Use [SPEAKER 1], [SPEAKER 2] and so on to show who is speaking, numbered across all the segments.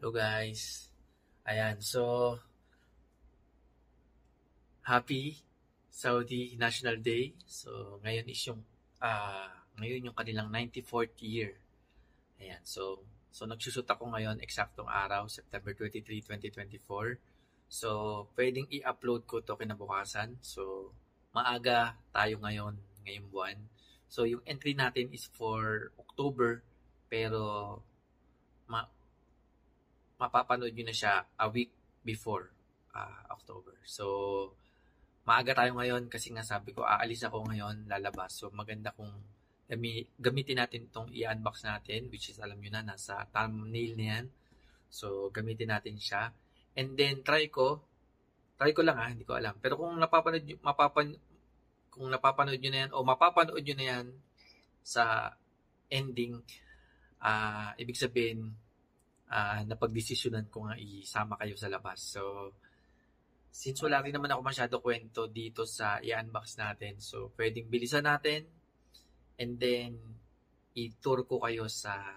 [SPEAKER 1] Hello guys. Ayan, so happy Saudi National Day. So ngayon is yung ngayon yung kanilang 94th year. Ayan, so nagsushoot ako ngayon eksaktong araw, September 23, 2024. So pwedeng i-upload ko to kinabukasan. So maaga tayo ngayong buwan. So yung entry natin is for October, pero mapapanood nyo na siya a week before October. So, maaga tayo ngayon kasi nga sabi ko, aalis ako ngayon, lalabas. So, maganda kung gamitin natin itong i-unbox natin, which is alam nyo na, nasa thumbnail na yan. So, gamitin natin siya. And then, try ko lang hindi ko alam. Pero kung napapanood nyo na yan, o mapapanood nyo na yan sa ending, ibig sabihin, napagdesisyonan ko nga isama kayo sa labas. So, since wala rin naman ako masyado kwento dito sa i-unbox natin, so pwedeng bilisan natin and then i-tour ko kayo sa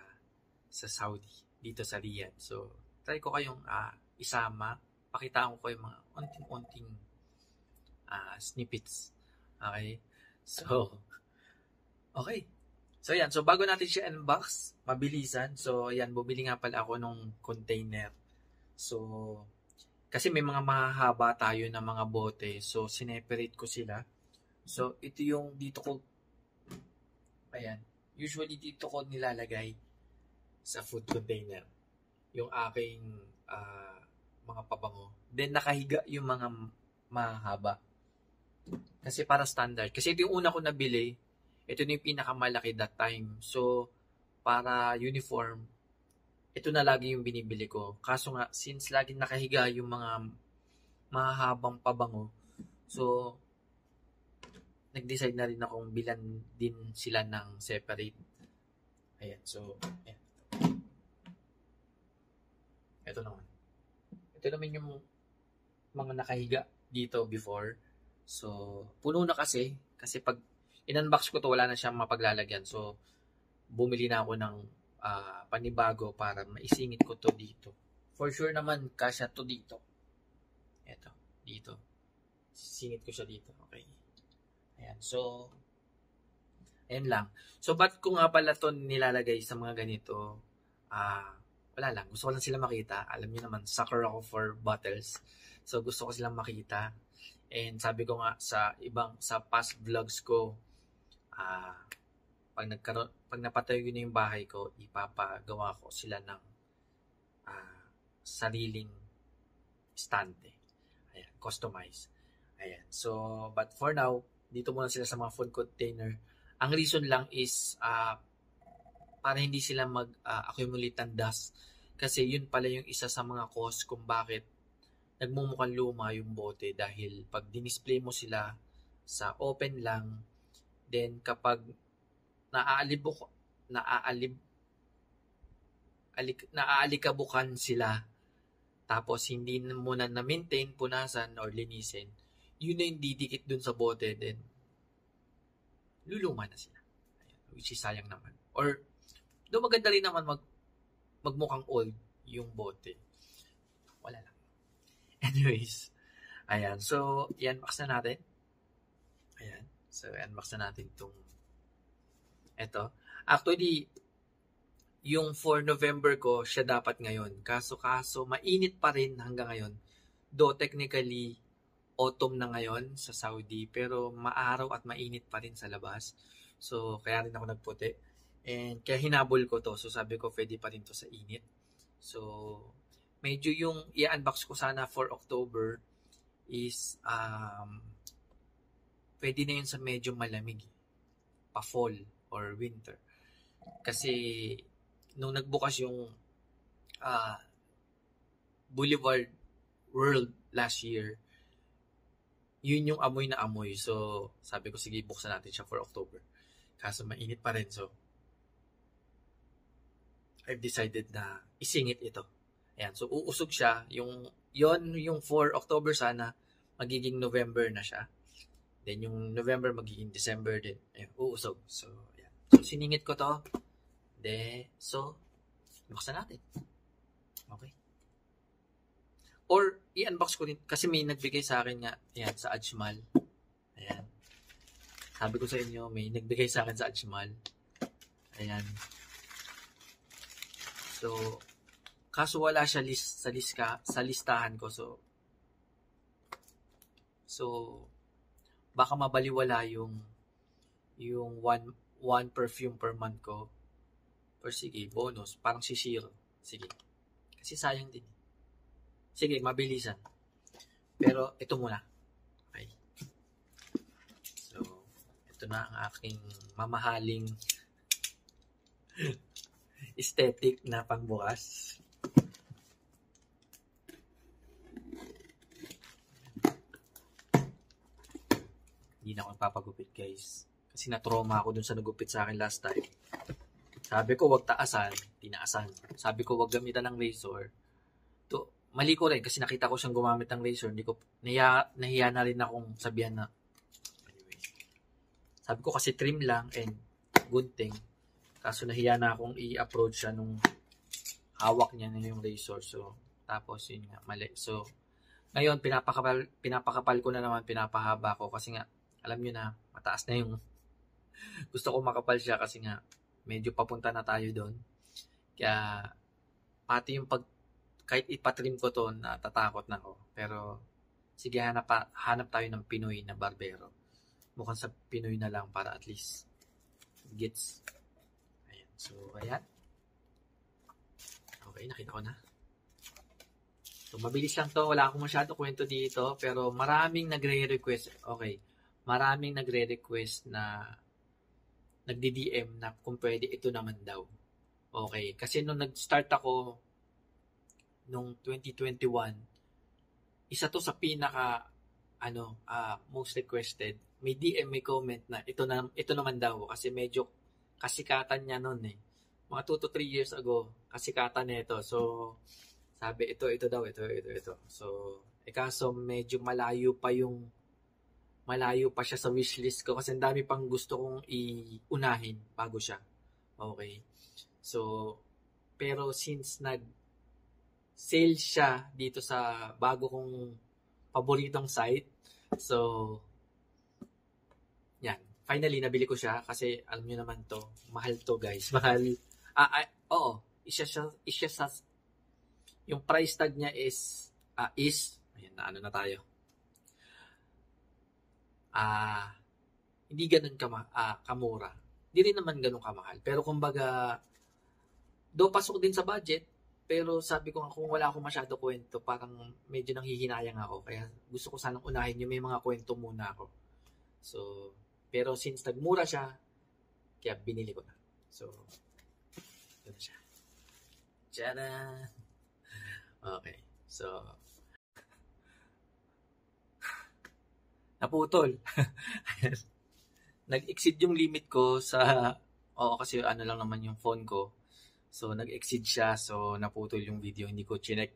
[SPEAKER 1] Saudi, dito sa Riyadh. So, try ko kayong isama, pakitaan ko kayo mga unting-unting snippets. Okay? So, okay. So, yan. So, bago natin siya unbox, mabilisan. So, yan. Bumili nga pala ako nung container. So, kasi may mga mahaba tayo na mga bote. So, sineperate ko sila. So, ito yung dito ko, ayan. Usually, dito ko nilalagay sa food container. Yung aking mga pabango. Then, nakahiga yung mga mahaba. Kasi para standard. Kasi ito yung una ko nabili. Ito na yung pinakamalaki that time. So, para uniform, ito na lagi yung binibili ko. Kaso nga, since laging nakahiga yung mga mahahabang pabango, so, nag-decide na rin akong bilan din sila ng separate. Ayan, so, ayan. Ito naman. Ito naman yung mga nakahiga dito before. So, puno na kasi pag in-unbox ko to, wala na siyang mapaglalagyan. So, bumili na ako ng panibago para maisingit ko to dito. For sure naman, kasya to dito. Ito, dito. Singit ko siya dito. Okay. Ayan. So, ayan lang. So, ba't ko nga pala to nilalagay sa mga ganito? Wala lang. Gusto ko lang sila makita. Alam niyo naman, sucker ako for bottles. So, gusto ko silang makita. And sabi ko nga sa past vlogs ko, pag napatayo ko na yung bahay ko, ipapagawa ko sila ng sariling stante. Ayan, customize. Ayan. So, but for now, dito muna sila sa mga food container. Ang reason lang is para hindi sila mag-accumulate ng dust. Kasi yun pala yung isa sa mga cause kung bakit nagmumukhang luma yung bote, dahil pag dinisplay mo sila sa open lang, then kapag naaalikabukan sila, tapos hindi mo na na-maintain, punasan, or linisin, yun na yung didikit dun sa bote, then luluma na sila. Ayan, which is sayang naman. Or, doon maganda rin naman magmukhang old yung bote. Wala lang. Anyways, ayan. So, i-unbox na natin. Ayan. So, i-unbox na natin itong ito. Actually, yung for November ko, siya dapat ngayon. Kaso, mainit pa rin hanggang ngayon. Though, technically, autumn na ngayon sa Saudi, pero maaraw at mainit pa rin sa labas. So, kaya rin ako nagputi. And kaya hinabol ko to. So, sabi ko, pwede pa rin to sa init. So, medyo yung i-unbox ko sana for October is pwede na yun sa medyo malamig. Pa-fall or winter. Kasi nung nagbukas yung Boulevard World last year, yun yung amoy na amoy. So, sabi ko, sige, buksan natin siya for October. Kaso mainit pa rin. So, I've decided na isingit ito. Ayan. So, uusog siya. Yung for October sana, magiging November na siya. Then, yung November magiging December din. Ayan, uusog. So, ayan. So, siningit ko to. So, buksan natin. Okay. Or, i-unbox ko rin. Kasi may nagbigay sa akin nga, yan, sa Ajmal. Ayan. Sabi ko sa inyo, may nagbigay sa akin sa Ajmal. Ayan. So, kaso wala siya sa listahan ko. So, baka mabaliwala yung one perfume per month ko. Or sige, bonus. Parang si zero. Sige. Kasi sayang din. Sige, mabilisan. Pero ito muna. Okay. So, ito na ang aking mamahaling aesthetic na pangbukas. Hindi na ako papagupit, guys. Kasi na-trauma ako dun sa nagupit sa akin last time. Sabi ko, wag taasan. Tinaasan. Sabi ko, wag gamitan ng razor. Mali ko rin kasi nakita ko siyang gumamit ng razor. Hindi ko, nahiya na rin akong sabihan na. Anyway. Sabi ko kasi trim lang and gunting. Kaso nahiya na akong i-approach siya nung hawak niya na yung razor. So, tapos yun nga, mali. So, ngayon, pinapakapal ko na naman, pinapahaba ko kasi nga, alam nyo na, mataas na yung gusto ko makapal siya kasi nga, medyo papunta na tayo doon. Kaya, pati yung kahit ipatrim ko to, natatakot na ako. Pero, sige, hanap tayo ng Pinoy na barbero. Mukhang sa Pinoy na lang para at least gets. Ayan. So, ayan. Okay, nakita ko na. So, mabilis lang to. Wala akong masyado kwento dito. Pero, maraming nagre-request. Okay. Maraming nagre-request na nagdi-DM na kung pwede ito naman daw. Okay. Kasi nung nag-start ako nung 2021, isa to sa pinaka most requested. May DM, may comment na ito naman daw kasi medyo kasikatan niya noon eh. Mga 2 to 3 years ago, kasikatan nito. So sabi ito daw, ito. So kaso medyo malayo pa siya sa wishlist ko kasi ang dami pang gusto kong iunahin bago siya. Okay. So pero since sale siya dito sa bago kong paboritong site. So, yan. Finally, nabili ko siya kasi alam nyo naman to. Mahal to, guys. Mahal. Oo. Isa sa yung price tag niya is ayan, ano na tayo. Hindi ganun kamura. Hindi rin naman ganun kamahal. Pero kumbaga, pasok din sa budget. Pero sabi ko nga kung wala akong masyado kwento, parang medyo nanghihinayang ako. Kaya gusto ko sanang unahin yung may mga kwento muna ako. So, pero since nagmura siya, kaya binili ko na. So, ito na siya. Tiyada! Okay. So, naputol. Nag-exceed yung limit ko kasi ano lang naman yung phone ko. So, nag-exceed siya. So, naputol yung video. Hindi ko chinek.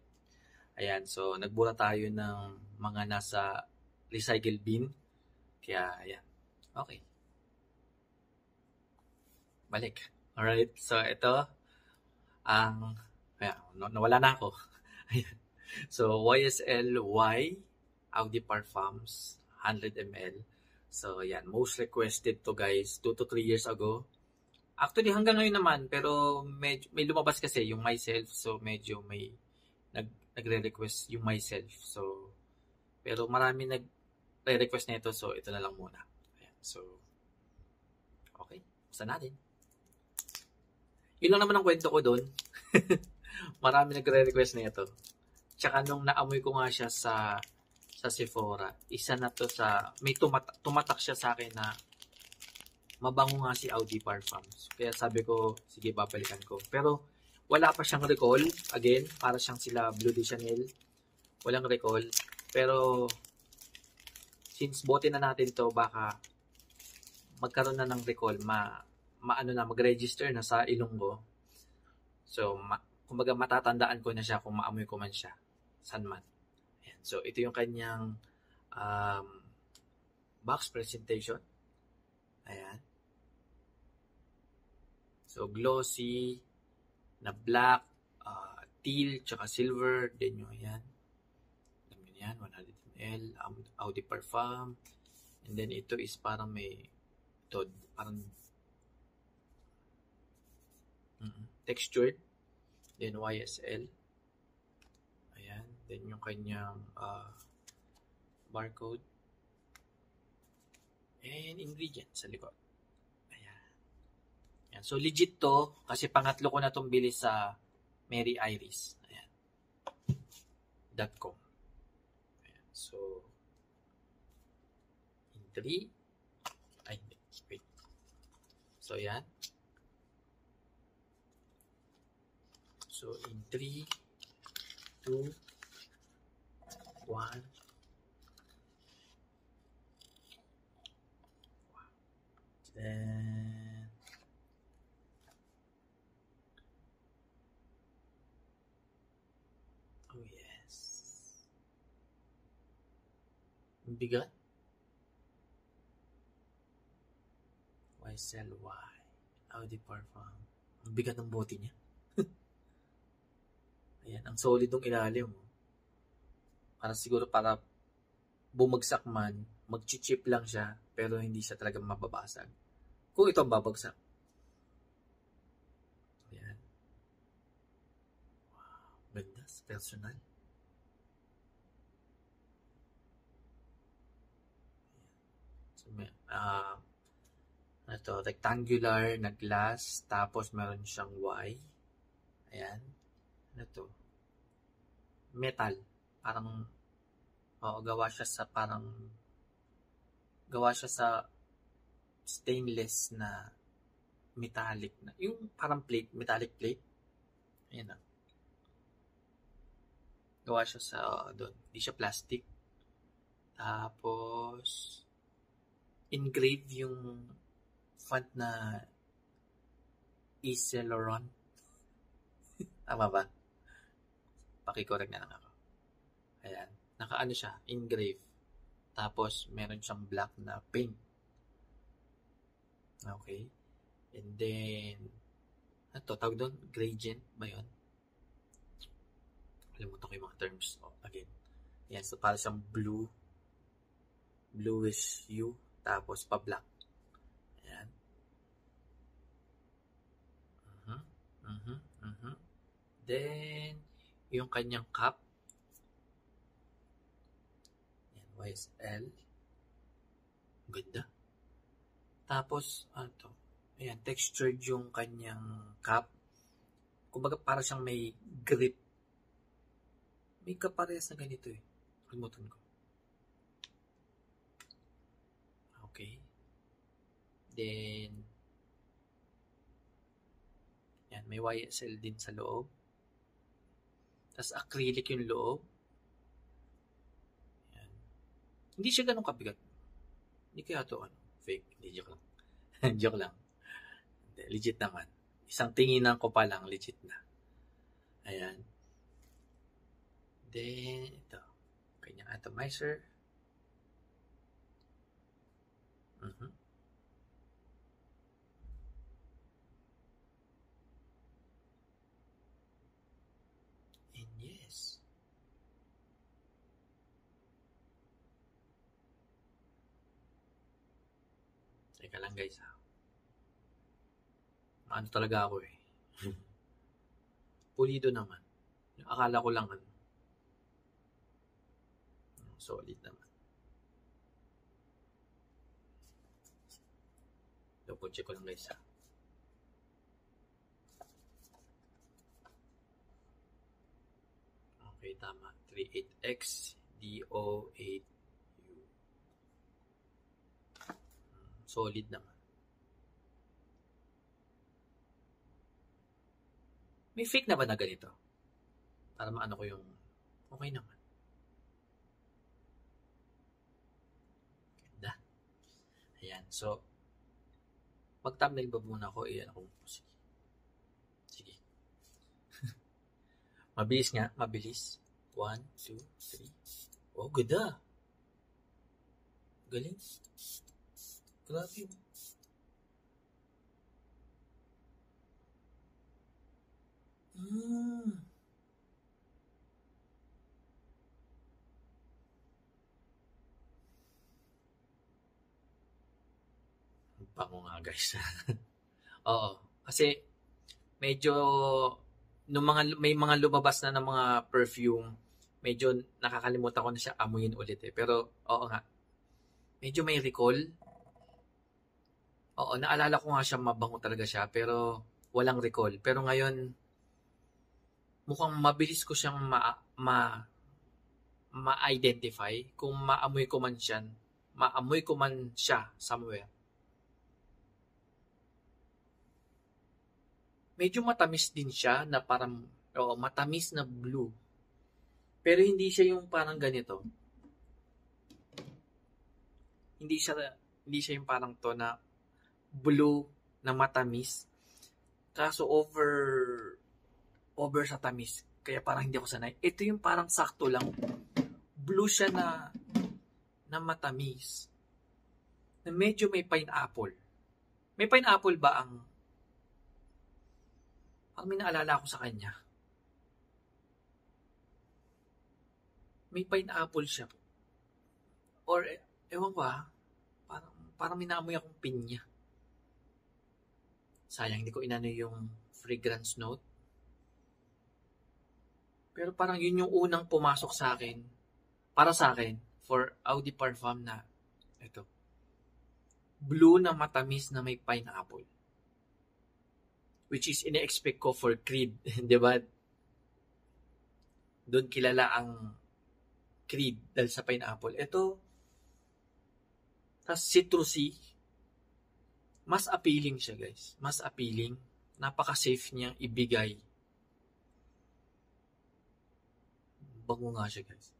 [SPEAKER 1] Ayan. So, nagbura tayo ng mga nasa recycle bin. Kaya, ayan. Okay. Balik. Alright. So, ito. Nawala na ako. Ayan. So, YSL Y Audi Parfums 100 ml. So, ayan. Most requested to, guys. 2 to 3 years ago. Actually, hanggang ngayon naman, pero may lumabas kasi yung myself. So, medyo may nagre-request yung myself. So, pero marami nagre-request na ito. So, ito na lang muna. Ayan. So, okay. Basta natin. Yun lang naman ang kwento ko doon. Marami nagre-request na ito. Tsaka nung naamoy ko nga siya sa Sephora, isa na to may tumatak siya sa akin na mabango nga si Audi Parfums. Kaya sabi ko, sige, babalikan ko. Pero, wala pa siyang recall. Again, para siyang sila Bleu de Chanel. Walang recall. Pero, since bote na natin to, baka magkaroon na ng recall. Mag-register na sa ilong ko. So, kumbaga matatandaan ko na siya kung maamoy ko man siya. San man. Ayan. So, ito yung kanyang box presentation. Ayan. So, glossy na black, teal, tsaka silver. Then yung yan. Alam nyo yan, 100 ml, Eau de Parfum. And then ito is parang may, ito, parang textured. Then YSL. Ayan. Then yung kanyang barcode. And ingredients sa likod. Ayan. Ayan. So legit to kasi pangatlo ko na itong bili sa Mary Iris. Ayan. .com. Ayan. So in 3 ay wait. So ayan. So in 3 2 1 then oh yes, ang bigat. YSLY Eau de Parfum. Ang bigat ng bote niya. Ayan, ang solid ng ilalim. Para siguro para bumagsak man, mag-chip lang siya, pero hindi siya talaga mababasag. Kung ito ang babagsak. Ayan. Wow, ganda. Personal. So, ito, rectangular na glass, tapos meron siyang Y. Ayan. Ano to? Metal. Parang, gawa siya sa stainless na metallic na. Yung parang plate, metallic plate. Ayan na. Gawa siya sa, doon. Hindi siya plastic. Tapos, engrave yung font na Yves Saint Laurent. Tama ba? Pakicorrect na lang ako. Ayan. Nakaano siya, engrave. Tapos, meron siyang black na paint. Okay. And then, ano to? Tawag doon? Gradient ba yun? Kalimutan ko yung mga terms. Again. Ayan. So, para siyang blue. Bluish hue. Tapos, pa-black. Ayan. Then, yung kanyang cup. Ayan, YSL. Ganda. Tapos, ano to? Ayan, textured yung kanyang cup. Kumbaga, para siyang may grip. May kaparehas na ganito eh. Kalimutan ko. Okay. Then, yan, may YSL din sa loob. Tapos acrylic yung loob. Yan. Hindi siya ganun kabigat. Hindi kaya ito fake. Hindi, joke lang. Joke lang. Hindi, legit naman. Isang tinginan ko pa lang, legit na. Ayan. Then, ito. Kanyang atomizer. And yes. Teka lang guys ha. Ano talaga ako eh. Pulido naman. Akala ko lang solid naman. Double check ko lang guys ha. Okay, tama. 38X DO8U. Solid naman. May fake na ba na ganito? Para maano ko yung okay naman. Ganda. Ayan. So, mag-thumbnail ba muna ako? Ayan ako. Sige. Mabilis nga. Mabilis. 1, 2, 3. Oh, ganda. Galing. Grabe. Bango nga guys. Oo. Kasi medyo may mga lumabas na ng mga perfume, medyo nakakalimutan ko na siya amuyin ulit eh. Pero oo nga, medyo may recall. Oo, naalala ko nga siya mabango talaga siya pero walang recall. Pero ngayon, mukhang mabilis ko siyang ma-identify kung maamoy ko man siya somewhere. Medyo matamis din siya na parang, matamis na blue. Pero hindi siya yung parang ganito. Hindi siya yung parang to na blue na matamis. Kaso over sa tamis. Kaya parang hindi ako sanay. Ito yung parang sakto lang. Blue siya na matamis. Na medyo may pineapple. May pineapple ba ang... Parang may naalala ako sa kanya. May pineapple siya. Or, ewan ko parang may naamoy akong pinya. Sayang, hindi ko inano yung fragrance note. Pero parang yun yung unang pumasok sa akin. Para sa akin, for Eau de Parfum na ito. Blue na matamis na may pineapple. Which is ine-expect ko for Creed. Diba? Doon kilala ang Creed dahil sa pineapple. Ito, tas citrusy. Mas appealing siya guys. Mas appealing. Napaka-safe niya ibigay. Bango nga siya guys.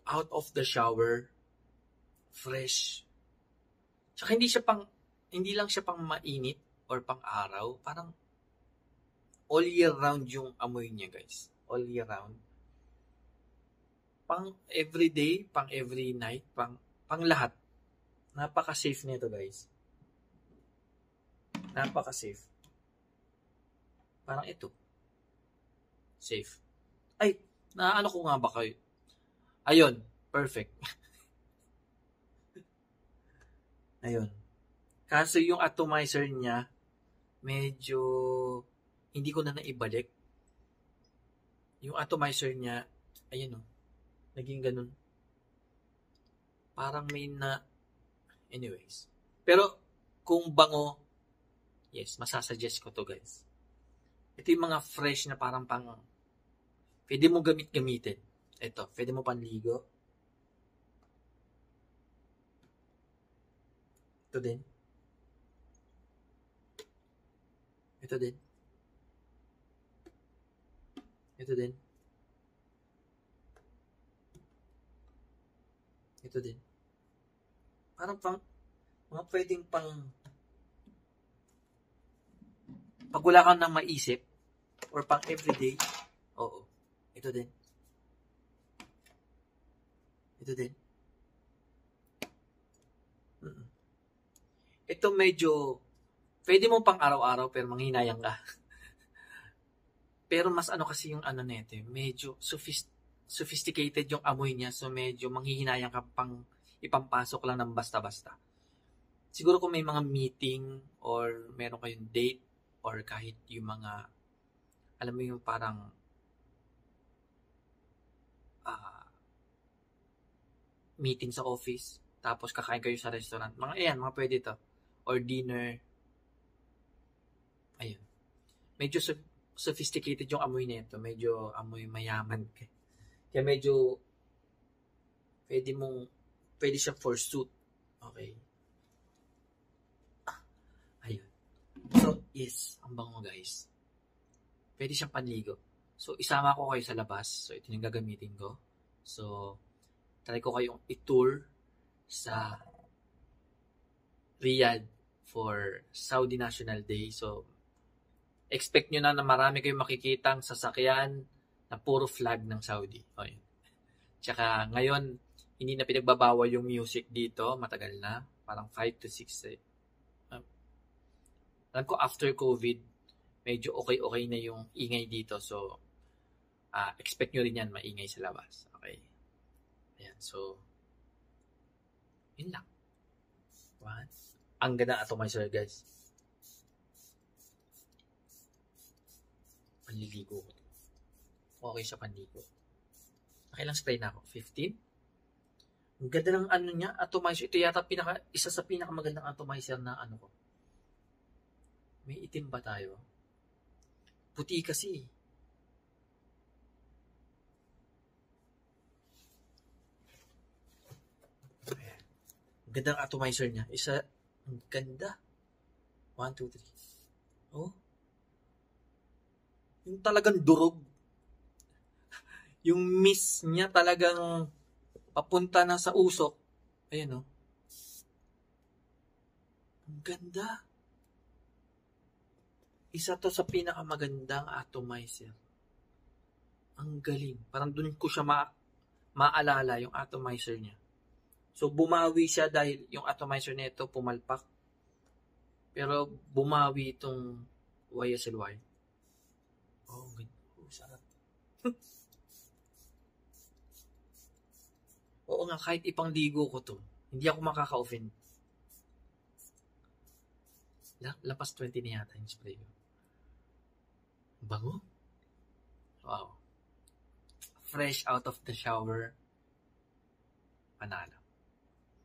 [SPEAKER 1] Out of the shower. Fresh. Tsaka hindi lang siya pang mainit or pang araw. Parang all year round yung amoy niya guys. All year round. Pang everyday, pang every night, pang lahat. Napaka-safe nito guys. Napaka-safe. Parang ito. Safe. Ay, naano ko nga ba kayo? Ayun, perfect. Ayun. Kaso yung atomizer niya, medyo hindi ko na naibalik. Yung atomizer niya, ayun o, naging ganun. Parang may anyways. Pero, kung bango, yes, masasuggest ko to guys. Ito yung mga fresh na parang pwede mo gamitin. Ito, pwede mo panligo. Ito din. Ito din. Ito din. Ito din. Parang mga pwedeng pag wala kang nang maisip or pang everyday, oo. Ito din. Ito din. Ito medyo pwede mo pang araw-araw pero manghinayang ka. Pero mas kasi yung nito, medyo sophisticated yung amoy niya, so medyo manghihinayang ka pang ipampasok lang ng basta-basta. Siguro kung may mga meeting or meron kayong date or kahit yung mga, alam mo yung parang meeting sa office, tapos kakain kayo sa restaurant. Mga pwede to. Or dinner. Ayun. Medyo sophisticated yung amoy nito. Medyo amoy mayaman. Kaya medyo pwede siya for suit. Okay. Ayun. So, yes. Ang bango guys. Pwede siyang panligo. So, isama ko kayo sa labas. So, ito yung gagamitin ko. So, try ko kayong i-tour sa Riyadh for Saudi National Day. So, expect nyo na marami kayong makikitang sasakyan na puro flag ng Saudi. Okay. Tsaka ngayon, hindi na pinagbabawal yung music dito. Matagal na. Parang 5 to 6. Alam ko after COVID, medyo okay na yung ingay dito. So, expect nyo rin yan maingay sa labas. Okay. Ayan. So, yun lang. 1, Ang ganda ng atomizer, guys. Panliligo ko. Okay siya panligo. Nakailang spray na ako? 15? Ang ganda ng ano niya, atomizer. Ito yata isa sa pinakamagandang atomizer na ano ko. May itim ba tayo? Puti kasi. Ayan. Ang ganda ng atomizer niya. Ang ganda. 1, 2, 3. Oh. Yung talagang durog. Yung mist niya talagang papunta na sa usok. Ayan, oh. Ang ganda. Isa to sa pinakamagandang atomizer. Ang galing. Parang dun ko siya maalala yung atomizer niya. So, bumawi siya dahil yung atomizer nito pumalpak. Pero, bumawi itong YSL-Y. Oh, sarap. Oo nga, kahit ipang ligo ko to, hindi ako makaka-offend. Lapas 20 na yata yung spray ko. Bango? Wow. Fresh out of the shower. Panalo.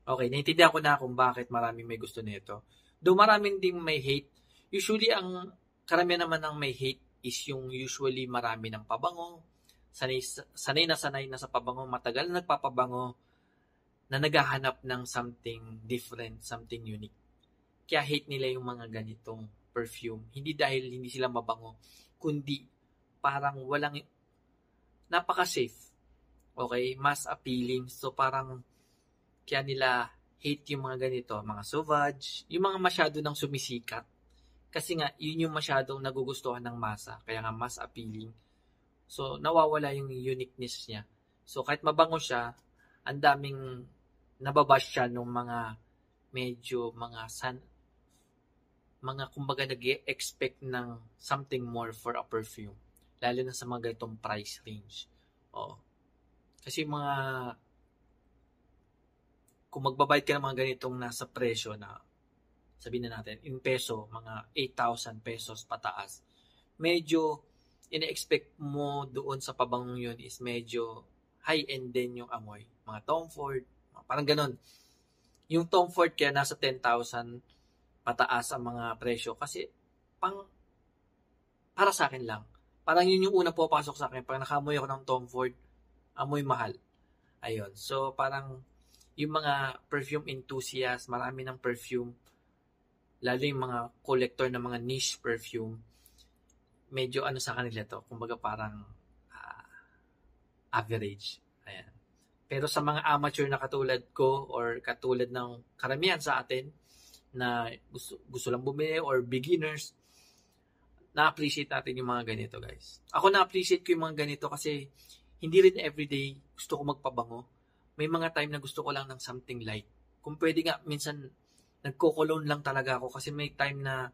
[SPEAKER 1] Okay, naintindihan ko na kung bakit maraming may gusto nito. Though maraming ding may hate. Usually, ang karamihan naman ng may hate is yung usually marami ng pabango. Sanay na sa pabango. Matagal na nagpapabango na naghahanap ng something different, something unique. Kaya hate nila yung mga ganitong perfume. Hindi dahil hindi sila mabango, kundi parang walang, napaka-safe. Okay? Mas appealing. So parang kaya nila hate yung mga ganito, mga Sauvage, yung mga masyado nang sumisikat. Kasi nga, yun yung masyadong nagugustuhan ng masa. Kaya nga mas appealing. So, nawawala yung uniqueness niya. So, kahit mabango siya, ang daming nababash siya nung mga medyo mga kumbaga nag-expect ng something more for a perfume. Lalo na sa mga ganitong price range. Oo. Kasi kung magbabayad ka ng mga ganitong nasa presyo na, sabihin na natin, in peso, mga 8,000 pesos pataas, medyo ina-expect mo doon sa pabangong yun is medyo high-end din yung amoy. Mga Tom Ford, parang ganun. Yung Tom Ford kaya nasa 10,000 pataas ang mga presyo kasi para sa akin lang. Parang yun yung unang pupasok sa akin. Pag nakamoy ako ng Tom Ford, amoy mahal. Ayun. So, parang yung mga perfume enthusiast, marami ng perfume, lalo yung mga collector ng mga niche perfume, medyo ano sa kanila to, kumbaga parang average. Ayan. Pero sa mga amateur na katulad ko or katulad ng karamihan sa atin na gusto lang bumili or beginners, na-appreciate natin yung mga ganito, guys. Ako na-appreciate ko yung mga ganito kasi hindi rin everyday gusto ko magpabango. May mga time na gusto ko lang ng something light. Kung pwede nga, minsan nagko-cologne lang talaga ako kasi may time na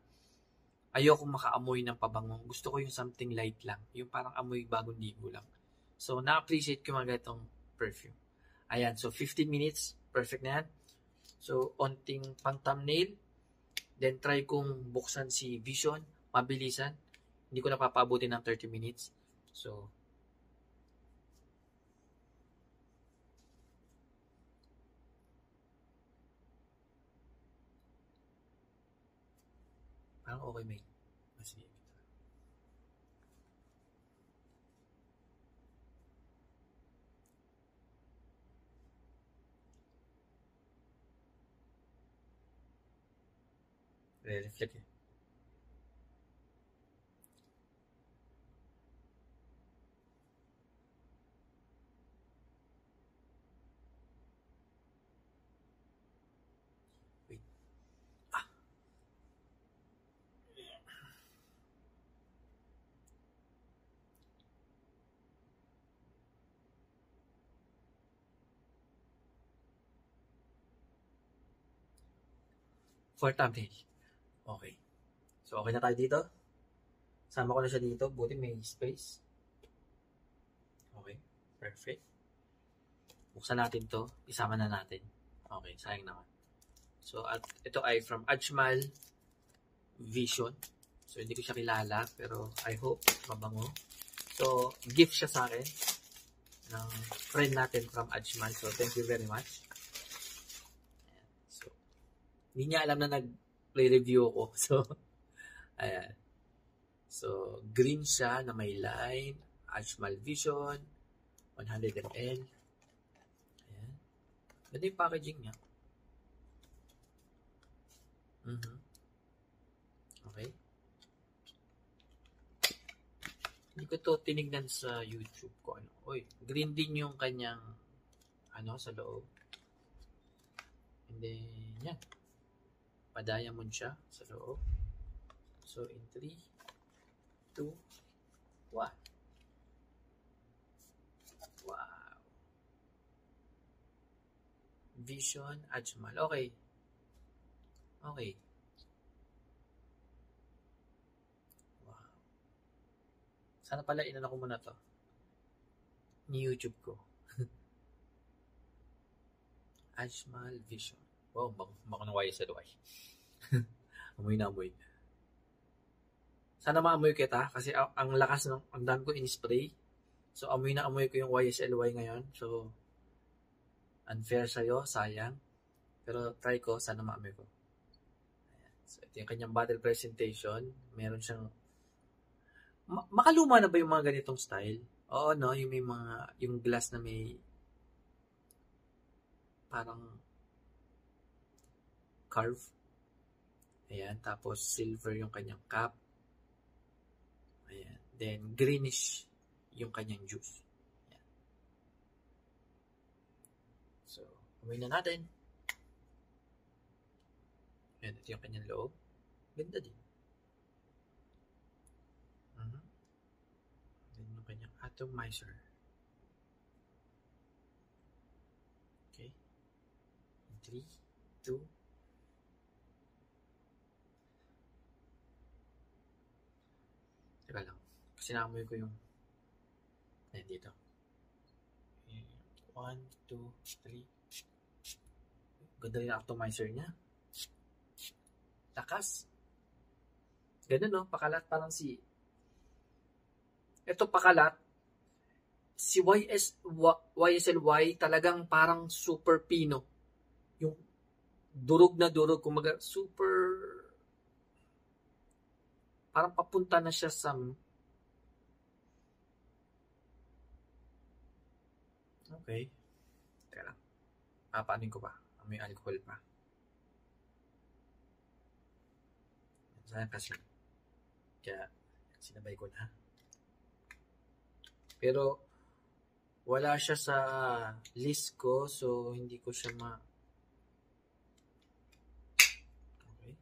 [SPEAKER 1] ayoko makaamoy ng pabango. Gusto ko yung something light lang. Yung parang amoy bagong ligo lang. So, na-appreciate ko mga ganitong perfume. Ayan, so 15 minutes. Perfect na yan. So, onting pang thumbnail. Then, try kong buksan si Vision. Mabilisan. Hindi ko napapabuti ng 30 minutes. So, parang okay, mate. Sige. Reflect eh. Wait. For thumbnail. Okay. So, okay na tayo dito. Sama ko na siya dito. Buti may space. Okay. Perfect. Buksan natin to. Isama na natin. Okay. Sayang naman. So, at ito ay from Ajmal Vision. So, hindi ko siya kilala, pero I hope mabango. So, gift siya sa akin ng friend natin from Ajmal. So, thank you very much. So, hindi niya alam na nag-review ako. So, ayan. So, green siya na may line. Ajmal Vision. 100 ml. Ayan. Ganda yung packaging niya. Okay. Hindi ko to tinignan sa YouTube ko. Oy, green din yung kanyang sa loob. And then, yan. Pa-diamond siya sa loob. So, in 3, 2, 1. Wow. Vision Ajmal. Okay. Okay. Wow. Sana pala inano ko muna to. Ni YouTube ko. Ajmal Vision. Wow, baka na YSLY. Amoy na amoy. Sana maamoy kita kasi ang lakas ng ang dami ko in-spray. So, amoy na amoy ko yung YSLY ngayon. So, unfair sa'yo, sayang. Pero try ko, sana maamoy ko. Ayan. So, ito yung kanyang bottle presentation. Meron siyang makaluma na ba yung mga ganitong style? Oo, no? Yung may yung glass na may parang carve. Ayan. Tapos, silver yung kanyang cap. Ayan. Then, greenish yung kanyang juice. Ayan. So, amoy na natin. Ayan. Ito yung kanyang loob. Ganda din. Then, yung kanyang atomizer. Okay. 3, 2, teka lang. Kasi naamoy ko yung ayan dito. 1, 2, 3. Ganda rin ang atomizer niya. Lakas. Ganun, no? Pakalat parang ito pakalat. Si YSLY talagang parang super pino. Yung durog na durog. Kumaga, super parang papunta na siya sa okay. Teka lang. Paanin ko pa. May alcohol pa. Sana kasi. Kaya, sinabay ko na. Pero, wala siya sa list ko. So, hindi ko siya okay.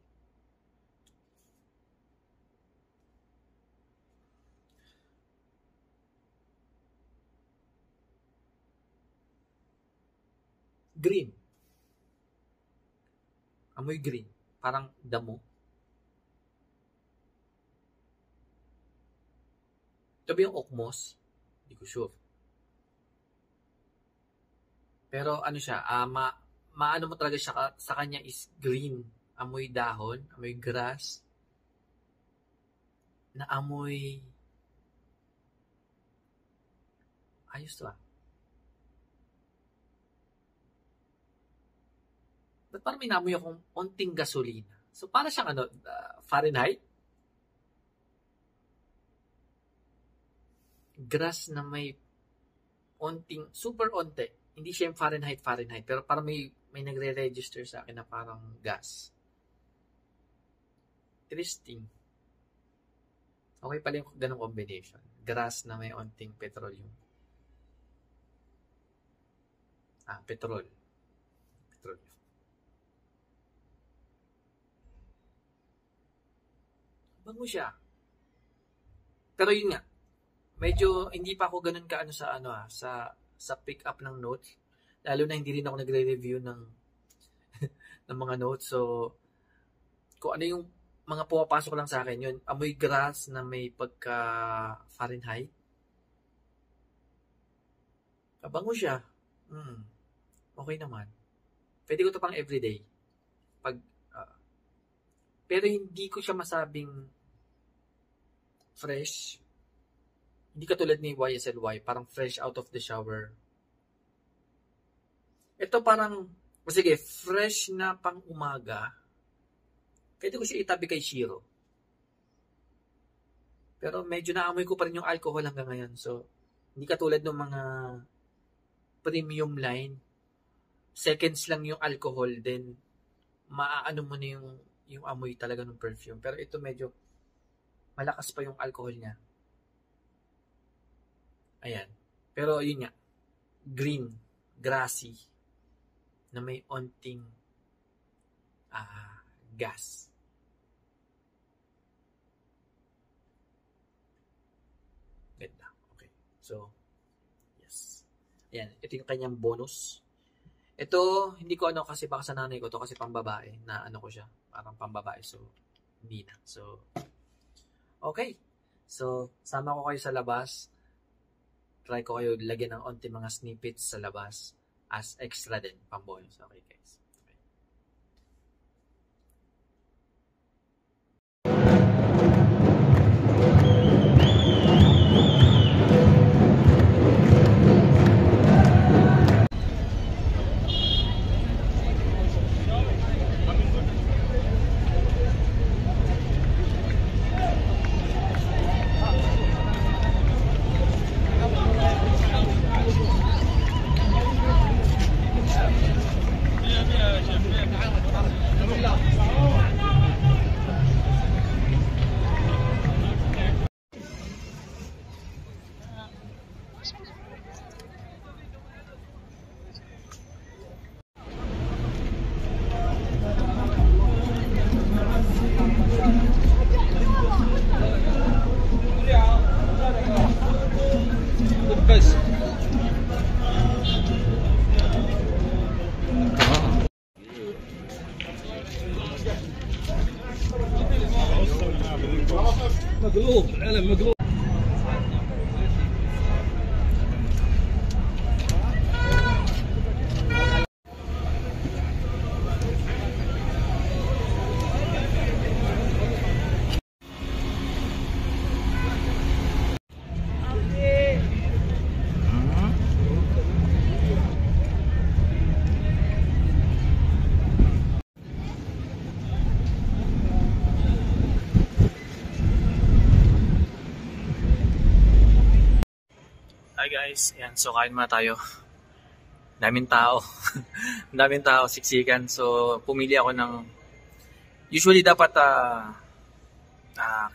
[SPEAKER 1] Green. Amoy green. Parang damo. Ito ba yung okmos? Hindi ko sure. Pero ano siya, maano mo talaga siya sa kanya is green. Amoy dahon, amoy grass, na amoy ayos to ah. Ba't parang may namoy akong onting gasolina? So, para siyang Fahrenheit? Grass na may onting, super onte. Hindi siya yung Fahrenheit. Pero parang may nagre-register sa akin na parang gas. Interesting. Okay pala yung ganong combination. Grass na may onting petroleum. Petrol. Bango siya. Pero yun nga, medyo hindi pa ako ganun kaano sa pick up ng notes. Lalo na hindi rin ako nagre-review ng ng mga notes. So, kung ano yung mga pumapasok lang sa akin, yun, amoy grass na may pagka Fahrenheit. Bango siya. Okay naman. Pwede ko to pang everyday. Pag, pero hindi ko siya masabing fresh. Hindi katulad ni YSLY, parang fresh out of the shower. Ito parang, sige, fresh na pang umaga. Pwede ko siya itabi kay Shiro. Pero medyo naamoy ko pa rin yung alcohol hanggang ngayon. So, hindi katulad ng mga premium line. Seconds lang yung alcohol, then maaano mo na yung amoy talaga ng perfume. Pero ito medyo malakas pa yung alcohol niya. Ayan. Pero yun nga, green, grassy, na may onting gas. Ganda. Okay. So, yes. Ayan. Ito yung kanyang bonus. Ito, hindi ko kasi baka sa nanay ko to kasi pambabae na ko siya. Parang pambabae. So, hindi na. So, okay. So, sama ko kayo sa labas. Try ko kayo lagyan ng onti mga snippets sa labas as extra din, pambonus. Okay, guys. Okay.
[SPEAKER 2] مقلوب العلم مقلوب.
[SPEAKER 1] Hi guys, yan, so kain muna tayo. Daming tao. Daming tao, siksikan. So pumili ako ng usually dapat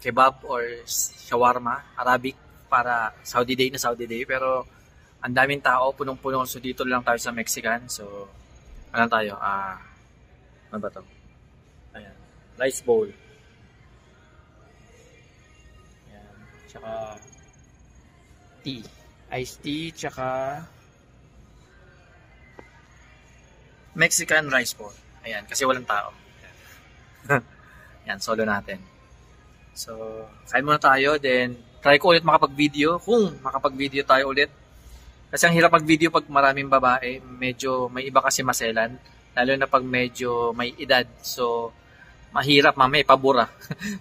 [SPEAKER 1] kebab or shawarma, Arabic para Saudi Day na Saudi Day, pero ang daming tao, punong-puno. So dito lang tayo sa Mexican. So ano tayo? Ano ba to? Ayan, rice bowl. Ayan, tsaka tea. Iced tea, tsaka Mexican rice bowl. Ayan, kasi walang tao. Ayan, solo natin. So, kain muna tayo, then try ko ulit makapag-video. Kung makapag-video tayo ulit. Kasi ang hirap mag-video pag maraming babae. Medyo may iba kasi maselan. Lalo na pag medyo may edad. So, mahirap mamaya ipabura.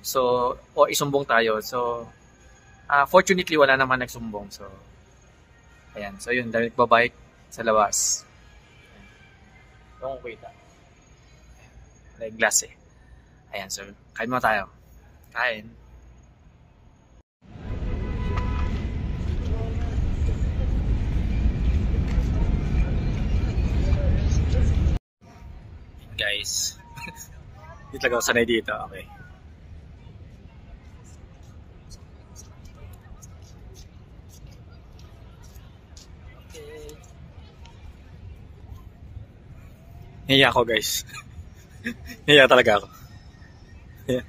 [SPEAKER 1] So, o isumbong tayo. So, fortunately, wala naman nagsumbong. So, ayan. So, yun. Dahil nagbabike sa labas. Ayan. Kung kita. Like glass eh. Ayan. So, kain mo tayo. Kain. Guys. Hindi talaga ako sanay dito. Okay. Hiya ako guys. Hiya talaga ako. Yeah.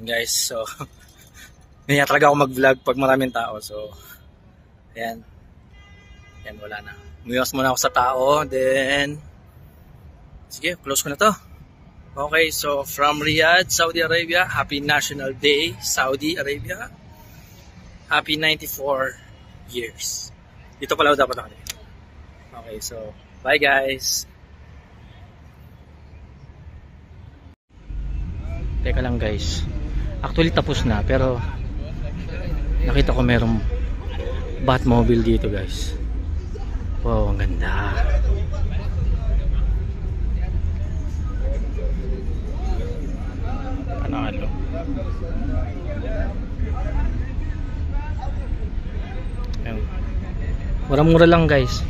[SPEAKER 2] Ayan guys, so ganyan talaga ako mag-vlog pag maraming tao. So ayan, ayan wala na. Umiwas muna ako sa tao, then sige, close ko na to. Okay, so from Riyadh, Saudi Arabia, happy National Day, Saudi Arabia. Happy 94 years. Dito pala dapat ako. Okay, so bye guys. Teka lang guys. Actually tapos na pero nakita ko merong Batmobile dito guys. Wow, ang ganda. Panalo. Murang-mura lang guys.